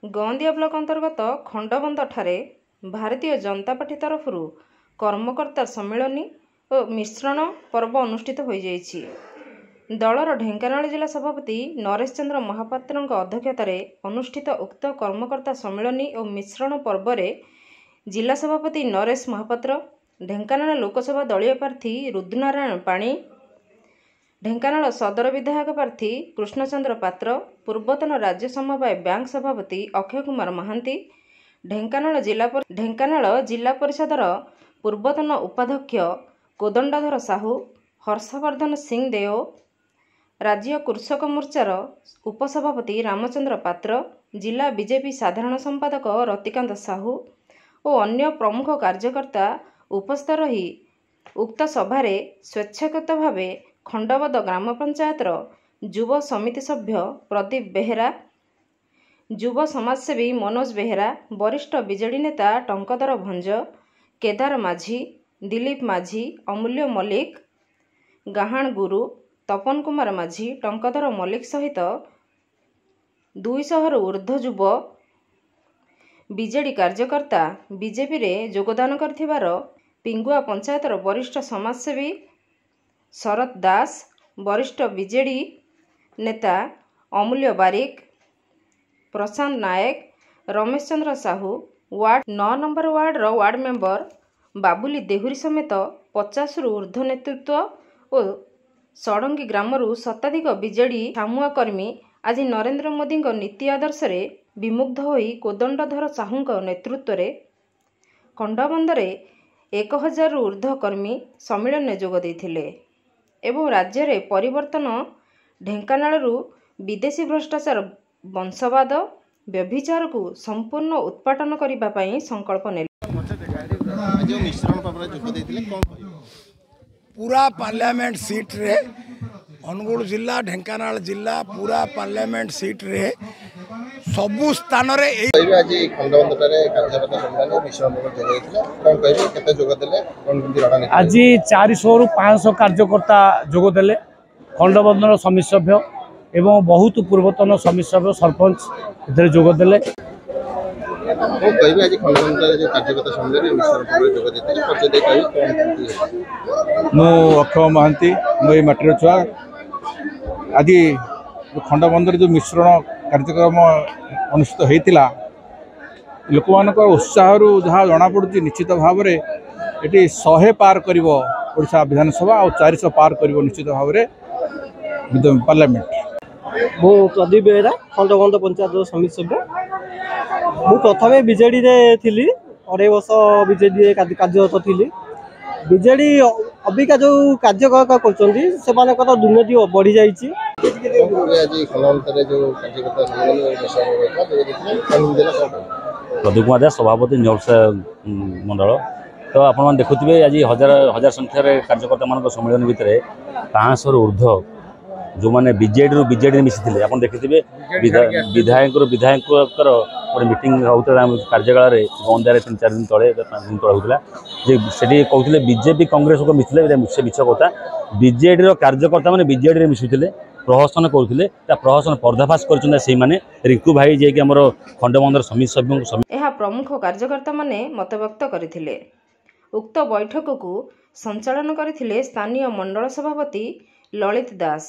Gondia block अंतर्गत खंडबंध ठारे Bharatiya Janata party तरफ कर्मकर्ता सम्मेलन और मिश्रण पर्व अनुष्ठित हो जाइछि। दलर ढेंकानाल जिला सभापति नरेश चंद्र महापात्र अध्यक्षतार अनुष्ठित उक्त कर्मकर्ता सम्मेलन और मिश्रण पर्व में जिला सभापति नरेश महापात्र, ढेंकानाल लोकसभा दलीय प्रार्थी रुद्रनारायण पाणी, ढेंकानाल सदर विधायक प्रार्थी कृष्णचंद्र पात्र, पूर्वतन राज्य समवाय बैंक सभापति अक्षय कुमार महांती, ढेंकानाल जिला परिषदर पूर्वतन उपाध्यक्ष कोदंडाधर साहू, हर्षवर्धन सिंह देओ, राज्य कृषक मोर्चार उपसभापति रामचंद्र पात्र, जिला बीजेपी साधारण संपादक रतिकांत साहू और अन्य प्रमुख कार्यकर्ता उपस्थित रही उक्त सभार स्वेच्छाकृत भाव खंडबंध ग्राम पंचायतर युव समिति सभ्य प्रदीप बेहेरा, युव समाजसेवी मनोज बेहेरा, वरिष्ठ बीजेडी नेता टंकधर भंज, केदार माझी, दिलीप माझी, अमूल्य मल्लिक, गाहाण गुरु, तपन कुमार माझी, टंकधर मल्लिक सहित 200 रु ऊर्ध्व युव बीजेडी कार्यकर्ता बीजेपी रे योगदान करथिबार पिंगुआ पंचायतर वरिष्ठ समाजसेवी शरद दास, वरिष्ठ बीजेडी नेता Amulya Barik, Prashant Nayak, Ramesh Chandra Sahu, ward 9 number ward member Babuli Dehury समेत 50 रु ऊर्ध्व नेतृत्व और सड़ंगी ग्रामरू शताधिक बीजेडी सामुआ कर्मी आज नरेंद्र मोदी नीति आदर्श विमुग्ध होई कोदंडधर साहू नेतृत्व में खंडबंधर 1000 रु ऊर्ध्व कर्मी सम्मेलन में जोग देइथिले एवं राज्य रे परिवर्तन ढेंकानालरू विदेशी भ्रष्टाचार वंशवाद व्यभिचार को संपूर्ण उत्पाटन करिबा पई संकल्प नेले। पूरा पार्लियामेंट सीट रे अनुगुल जिला ढेंकानाल जिला पूरा पार्लियामेंट सीट रे सबु स्थान रे आज खंडबंधटारे कार्यकर्ता सम्मेलन मिश्रण पर्व जोग देथिले कोन कहबे केते जोग देले कोन बिंदी रणनीति आज 400 रु 500 कार्यकर्ता जोग देले खंडबंधर समिति सभ्य एवं बहुत पूर्वतन समिति सभ्य सरपंच एथरे जोग देले कोन कहबे आज खंडबंधटारे जो कार्यकर्ता सम्मेलन मिश्रण पर्व जोग देथिले पचे दे कहबे कोन मो अक्षय महांती मो माटीर छुआ आज खंडबंधर जो मिश्रण कार्यक्रम अनुष्ठित होता लोक मान उत्साह जहाँ जना पड़ी निश्चित भाव में ये 100 पार कर ओडिशा विधानसभा और 400 पार कर निश्चित भाव में पार्लियामेंट। मु प्रदीप बेहेरा खंडबंध पंचायत समिति सभ्य मु प्रथम बीजेडी थी 2.5 वर्ष बीजेडी कार्यरत थी। बीजेडी अबिका जो कार्य कर दुर्नीति बढ़ी जाइए प्रदीप कुमार सभापति न्यूज मंडल तो आप देखुए आज हजार संख्यार कार्यकर्ता मान सम्मेलन भितर 500 रु ऊर्ध्व जो मैंने बीजेडी मिसी आप देखिए विधायक गोटे मीटिंग होता कार्यालय गंदार 3-4 दिन तले 5 दिन तले होता से कहते बीजेपी कांग्रेस को मिसले से मिछ कथा बीजेडी कार्यकर्ता मैंने बीजेडी मिशुले प्रहसन करुले प्रहसन पर्दाफाश कर रिंकू भाई जे कि हमर खंडबंधर समिति सभ्य प्रमुख कार्यकर्ता माने मत व्यक्त करथिले। उक्त बैठक को संचालन करथिले स्थानीय मंडल सभापति ललित दास।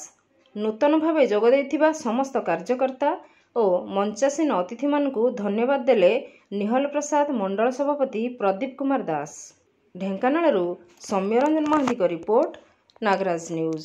नूतन भाव जोग देथिबा समस्त कार्यकर्ता और मंचासीन अतिथि मानकु धन्यवाद देले निहल प्रसाद मंडल सभापति प्रदीप कुमार दास। ढेंकानालरू Soumyaranjan Mahanti report Nagraj news.